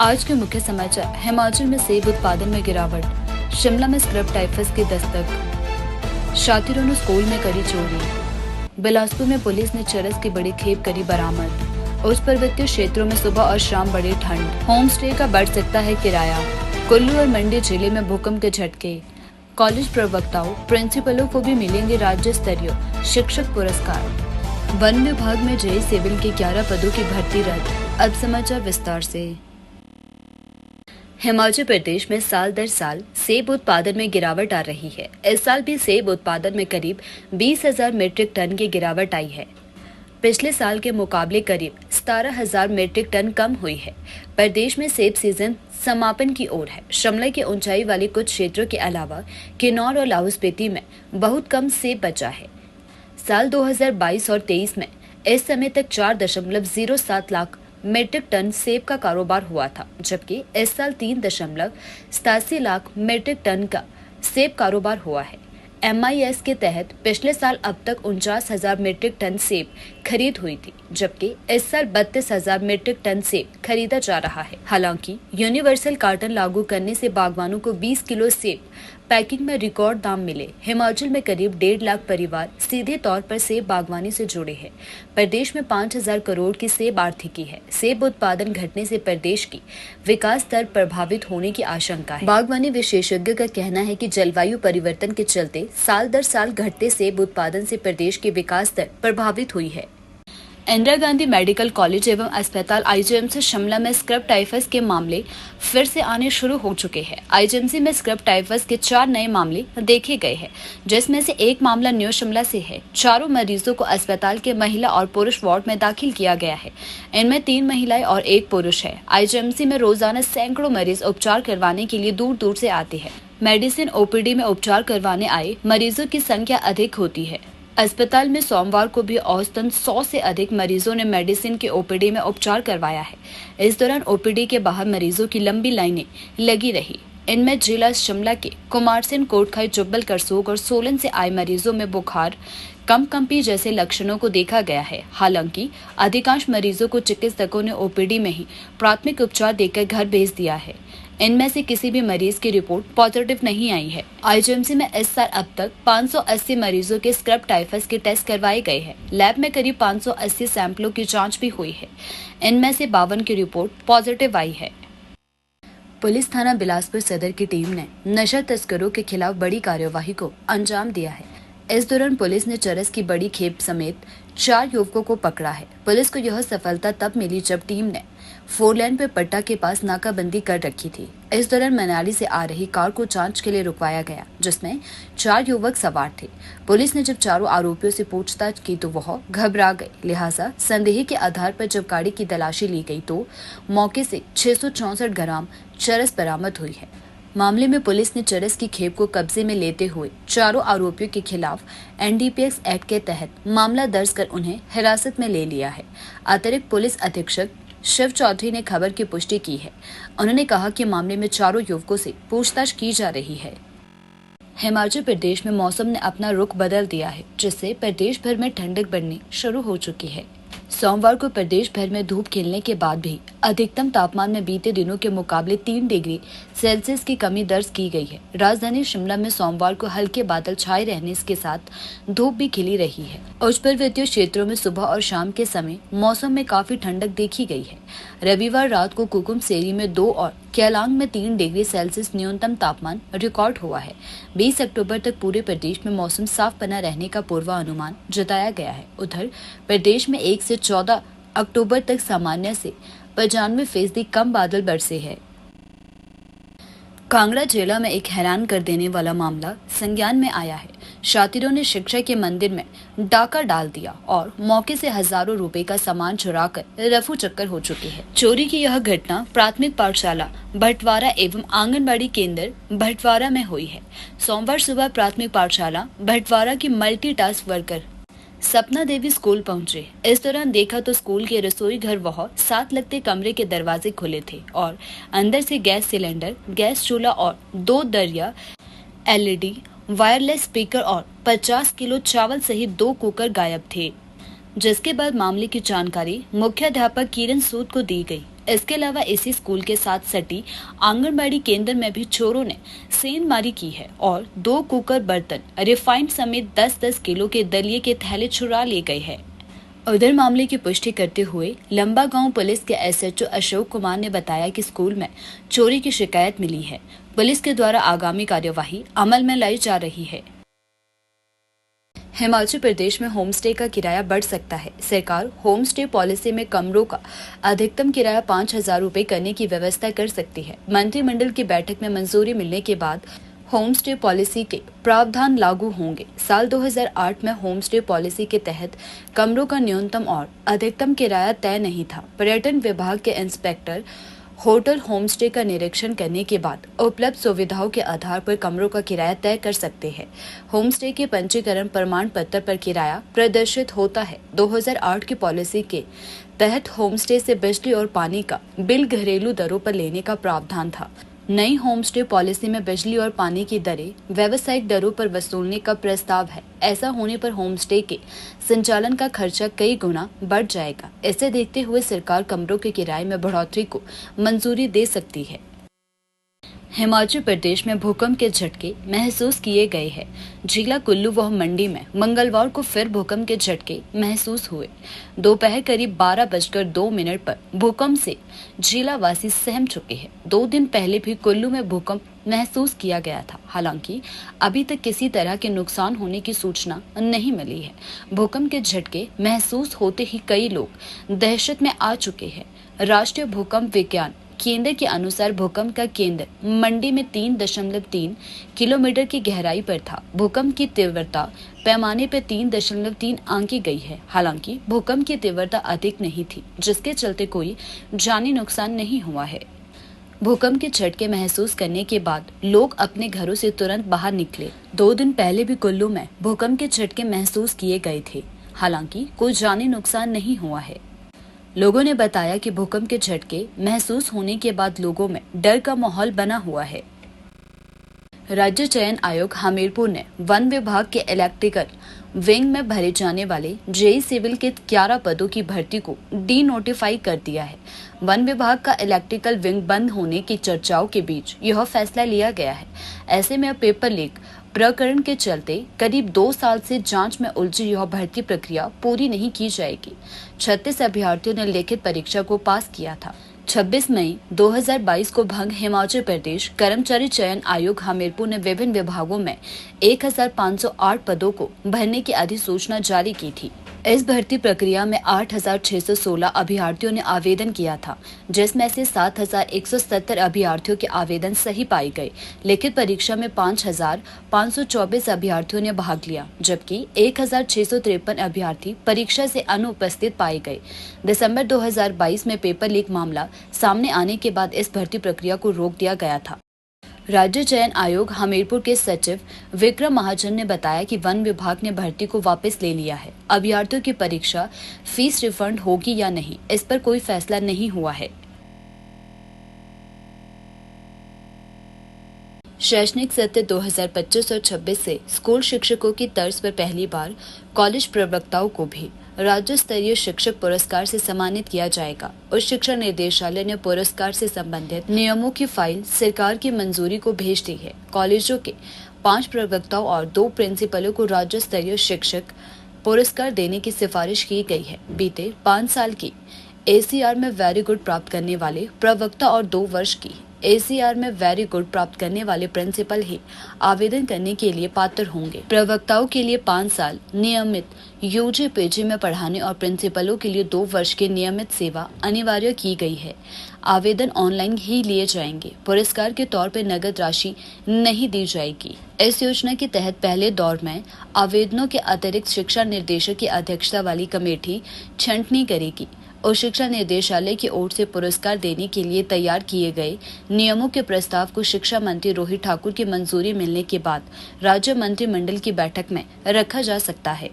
आज के मुख्य समाचार। हिमाचल में सेब उत्पादन में गिरावट, शिमला में स्क्रब टाइफस की दस्तक, शातिरों ने स्कूल में करी चोरी, बिलासपुर में पुलिस ने चरस की बड़ी खेप करी बरामद, उच्च पर्वतीय क्षेत्रों में सुबह और शाम बड़ी ठंड, होम स्टे का बढ़ सकता है किराया, कुल्लू और मंडी जिले में भूकंप के झटके, कॉलेज प्रवक्ताओं प्रिंसिपलों को भी मिलेंगे राज्य स्तरीय शिक्षक पुरस्कार, वन विभाग में जेई सिविल के 11 पदों की भर्ती रद्द। अब समाचार विस्तार से। हिमाचल प्रदेश में साल दर साल सेब उत्पादन में गिरावट आ रही है। इस साल भी सेब उत्पादन में करीब 20,000 मीट्रिक टन की गिरावट आई है। पिछले साल के मुकाबले करीब 17,000 मीट्रिक टन कम हुई है। प्रदेश में सेब सीजन समापन की ओर है। शिमला के ऊंचाई वाले कुछ क्षेत्रों के अलावा किन्नौर और लाहौल स्पीति में बहुत कम सेब बचा है। साल 2022 और 23 में इस समय तक 4.07 लाख मीट्रिक टन सेब का कारोबार हुआ था, जबकि इस साल 3.87 लाख मीट्रिक टन का सेब कारोबार हुआ है। MIS के तहत पिछले साल अब तक 49,000 मीट्रिक टन सेब खरीद हुई थी, जबकि इस साल 32,000 मीट्रिक टन सेब खरीदा जा रहा है। हालांकि यूनिवर्सल कार्टन लागू करने से बागवानों को 20 किलो सेब पैकिंग में रिकॉर्ड दाम मिले। हिमाचल में करीब 1.5 लाख परिवार सीधे तौर पर सेब बागवानी से जुड़े हैं। प्रदेश में 5,000 करोड़ की सेब आर्थिकी है। सेब उत्पादन घटने से प्रदेश की विकास दर प्रभावित होने की आशंका है। बागवानी विशेषज्ञों का कहना है कि जलवायु परिवर्तन के चलते साल दर साल घटते सेब उत्पादन से प्रदेश की विकास दर प्रभावित हुई है। इंदिरा गांधी मेडिकल कॉलेज एवं अस्पताल IGMC शिमला में स्क्रब टाइफस के मामले फिर से आने शुरू हो चुके हैं। IGMC में स्क्रब टाइफस के 4 नए मामले देखे गए हैं, जिसमें से एक मामला न्यू शिमला से है। चारों मरीजों को अस्पताल के महिला और पुरुष वार्ड में दाखिल किया गया है। इनमें 3 महिलाएं और 1 पुरुष है। IGMC में रोजाना सैकड़ों मरीज उपचार करवाने के लिए दूर दूर से आते हैं। मेडिसिन OPD में उपचार करवाने आए मरीजों की संख्या अधिक होती है। अस्पताल में सोमवार को भी औसतन 100 से अधिक मरीजों ने मेडिसिन के OPD में उपचार करवाया है। इस दौरान OPD के बाहर मरीजों की लंबी लाइनें लगी रही। इनमें जिला शिमला के कुमारसेन, कोटखाई, जुब्बल, करसोग और सोलन से आए मरीजों में बुखार, कंपी जैसे लक्षणों को देखा गया है। हालांकि अधिकांश मरीजों को चिकित्सकों ने OPD में ही प्राथमिक उपचार देकर घर भेज दिया है। इनमें से किसी भी मरीज की रिपोर्ट पॉजिटिव नहीं आई है। IGMC में इस साल अब तक 580 मरीजों के स्क्रब टाइफस के टेस्ट करवाए गए हैं। लैब में करीब 580 सैंपलों की जांच भी हुई है। इनमें से 52 की रिपोर्ट पॉजिटिव आई है। पुलिस थाना बिलासपुर सदर की टीम ने नशा तस्करों के खिलाफ बड़ी कार्यवाही को अंजाम दिया है। इस दौरान पुलिस ने चरस की बड़ी खेप समेत 4 युवकों को पकड़ा है। पुलिस को यह सफलता तब मिली जब टीम ने 4 लेन पे पट्टा के पास नाकाबंदी कर रखी थी। इस दौरान मनाली से आ रही कार को जांच के लिए रुकवाया गया, जिसमें 4 युवक सवार थे। पुलिस ने जब चारों आरोपियों से पूछताछ की तो वह घबरा गए। लिहाजा संदेह के आधार पर जब गाड़ी की तलाशी ली गई तो मौके से 664 ग्राम चरस बरामद हुई है। मामले में पुलिस ने चरस की खेप को कब्जे में लेते हुए चारों आरोपियों के खिलाफ NDPS एक्ट के तहत मामला दर्ज कर उन्हें हिरासत में ले लिया है। अतिरिक्त पुलिस अधीक्षक शिव चौधरी ने खबर की पुष्टि की है। उन्होंने कहा कि मामले में चारों युवकों से पूछताछ की जा रही है। हिमाचल प्रदेश में मौसम ने अपना रुख बदल दिया है, जिससे प्रदेश भर में ठंडक बढ़नी शुरू हो चुकी है। सोमवार को प्रदेश भर में धूप खिलने के बाद भी अधिकतम तापमान में बीते दिनों के मुकाबले 3 डिग्री सेल्सियस की कमी दर्ज की गई है। राजधानी शिमला में सोमवार को हल्के बादल छाए रहने के साथ धूप भी खिली रही है। उच्च पर्वतीय क्षेत्रों में सुबह और शाम के समय मौसम में काफी ठंडक देखी गई है। रविवार रात को कुकुमसेरी में 2 और केलांग में 3 डिग्री सेल्सियस न्यूनतम तापमान रिकॉर्ड हुआ है। 20 अक्टूबर तक पूरे प्रदेश में मौसम साफ बना रहने का पूर्वानुमान जताया गया है। उधर प्रदेश में 1 से 14 अक्टूबर तक सामान्य से 95% कम बादल बरसे हैं। कांगड़ा जिला में एक हैरान कर देने वाला मामला संज्ञान में आया है। शातिरों ने शिक्षा के मंदिर में डाका डाल दिया और मौके से हजारों रुपए का सामान चुराकर रफू चक्कर हो चुके हैं। चोरी की यह घटना प्राथमिक पाठशाला भटवारा एवं आंगनबाड़ी केंद्र भटवारा में हुई है। सोमवार सुबह प्राथमिक पाठशाला भटवारा की मल्टीटास्क वर्कर सपना देवी स्कूल पहुंचे। इस दौरान देखा तो स्कूल के रसोई घर वह साथ लगते कमरे के दरवाजे खुले थे और अंदर से गैस सिलेंडर, गैस चूल्हा और 2 दरिया LED वायरलेस स्पीकर और 50 किलो चावल सहित 2 कुकर गायब थे। जिसके बाद मामले की जानकारी मुख्याध्यापक किरण सूद को दी गई। इसके अलावा इसी स्कूल के साथ सटी आंगनबाड़ी केंद्र में भी चोरों ने सेंधमारी की है और 2 कुकर बर्तन, रिफाइंड समेत 10-10 किलो के दलिए के थैले चुरा लिए गए हैं। उधर मामले की पुष्टि करते हुए लंबा गांव पुलिस के एसएचओ अशोक कुमार ने बताया कि स्कूल में चोरी की शिकायत मिली है। पुलिस के द्वारा आगामी कार्यवाही अमल में लाई जा रही है। हिमाचल प्रदेश में होम स्टे का किराया बढ़ सकता है। सरकार होम स्टे पॉलिसी में कमरों का अधिकतम किराया 5,000 रुपए करने की व्यवस्था कर सकती है। मंत्रिमंडल की बैठक में मंजूरी मिलने के बाद होम स्टे पॉलिसी के प्रावधान लागू होंगे। साल 2008 में होम स्टे पॉलिसी के तहत कमरों का न्यूनतम और अधिकतम किराया तय नहीं था। पर्यटन विभाग के इंस्पेक्टर होटल होम स्टे का निरीक्षण करने के बाद उपलब्ध सुविधाओं के आधार पर कमरों का किराया तय कर सकते हैं। होम स्टे के पंजीकरण प्रमाण पत्र पर किराया प्रदर्शित होता है। 2008 की पॉलिसी के तहत होम स्टे से बिजली और पानी का बिल घरेलू दरों पर लेने का प्रावधान था। नई होम स्टे पॉलिसी में बिजली और पानी की दरें व्यावसायिक दरों पर वसूलने का प्रस्ताव है। ऐसा होने पर होम स्टे के संचालन का खर्चा कई गुना बढ़ जाएगा। इसे देखते हुए सरकार कमरों के किराए में बढ़ोतरी को मंजूरी दे सकती है। हिमाचल प्रदेश में भूकंप के झटके महसूस किए गए हैं। जिला कुल्लू व मंडी में मंगलवार को फिर भूकंप के झटके महसूस हुए। दोपहर करीब 12:02 पर भूकंप से जिला वासी सहम चुके हैं। 2 दिन पहले भी कुल्लू में भूकंप महसूस किया गया था। हालांकि अभी तक किसी तरह के नुकसान होने की सूचना नहीं मिली है। भूकंप के झटके महसूस होते ही कई लोग दहशत में आ चुके हैं। राष्ट्रीय भूकंप विज्ञान केंद्र के अनुसार भूकंप का केंद्र मंडी में 3.3 किलोमीटर की गहराई पर था। भूकंप की तीव्रता पैमाने पर 3.3 आंकी गई है। हालांकि भूकंप की तीव्रता अधिक नहीं थी, जिसके चलते कोई जानी नुकसान नहीं हुआ है। भूकंप के झटके महसूस करने के बाद लोग अपने घरों से तुरंत बाहर निकले। 2 दिन पहले भी कुल्लू में भूकंप के झटके महसूस किए गए थे। हालांकि कोई जानी नुकसान नहीं हुआ है। लोगों ने बताया कि भूकंप के झटके महसूस होने के बाद लोगों में डर का माहौल बना हुआ है। राज्य चयन आयोग हमीरपुर ने वन विभाग के इलेक्ट्रिकल विंग में भरे जाने वाले जेई सिविल के 11 पदों की भर्ती को डी नोटिफाई कर दिया है। वन विभाग का इलेक्ट्रिकल विंग बंद होने की चर्चाओं के बीच यह फैसला लिया गया है। ऐसे में अब पेपर लीक प्रकरण के चलते करीब 2 साल से जांच में उलझी यह भर्ती प्रक्रिया पूरी नहीं की जाएगी। 36 अभ्यर्थियों ने लिखित परीक्षा को पास किया था। 26 मई 2022 को भंग हिमाचल प्रदेश कर्मचारी चयन आयोग हमीरपुर ने विभिन्न विभागों में 1508 पदों को भरने की अधिसूचना जारी की थी। इस भर्ती प्रक्रिया में 8,616 अभ्यर्थियों ने आवेदन किया था, जिसमें से 7,170 अभ्यर्थियों के आवेदन सही पाए गए। लिखित परीक्षा में 5,524 अभ्यर्थियों ने भाग लिया, जबकि 1,653 अभ्यर्थी परीक्षा से अनुपस्थित पाए गए। दिसंबर 2022 में पेपर लीक मामला सामने आने के बाद इस भर्ती प्रक्रिया को रोक दिया गया था। राज्य चयन आयोग हमीरपुर के सचिव विक्रम महाजन ने बताया कि वन विभाग ने भर्ती को वापस ले लिया है। अभ्यर्थियों की परीक्षा फीस रिफंड होगी या नहीं, इस पर कोई फैसला नहीं हुआ है। शैक्षणिक सत्र 2025 और 26 से स्कूल शिक्षकों की तर्ज पर पहली बार कॉलेज प्रवक्ताओं को भी राज्य स्तरीय शिक्षक पुरस्कार से सम्मानित किया जाएगा। उच्च शिक्षा निदेशालय ने पुरस्कार से संबंधित नियमों की फाइल सरकार की मंजूरी को भेज दी है। कॉलेजों के 5 प्रवक्ताओं और 2 प्रिंसिपलों को राज्य स्तरीय शिक्षक पुरस्कार देने की सिफारिश की गई है। बीते 5 साल की ACR में वेरी गुड प्राप्त करने वाले प्रवक्ता और 2 वर्ष की ACR में वेरी गुड प्राप्त करने वाले प्रिंसिपल ही आवेदन करने के लिए पात्र होंगे। प्रवक्ताओं के लिए 5 साल नियमित UG PG में पढ़ाने और प्रिंसिपलों के लिए 2 वर्ष की नियमित सेवा अनिवार्य की गई है। आवेदन ऑनलाइन ही लिए जाएंगे। पुरस्कार के तौर पर नगद राशि नहीं दी जाएगी। इस योजना के तहत पहले दौर में आवेदनों के अतिरिक्त शिक्षा निर्देशक की अध्यक्षता वाली कमेटी छंटनी करेगी और शिक्षा निदेशालय की ओर से पुरस्कार देने के लिए तैयार किए गए नियमों के प्रस्ताव को शिक्षा मंत्री रोहित ठाकुर की मंजूरी मिलने के बाद राज्य मंत्रिमंडल की बैठक में रखा जा सकता है।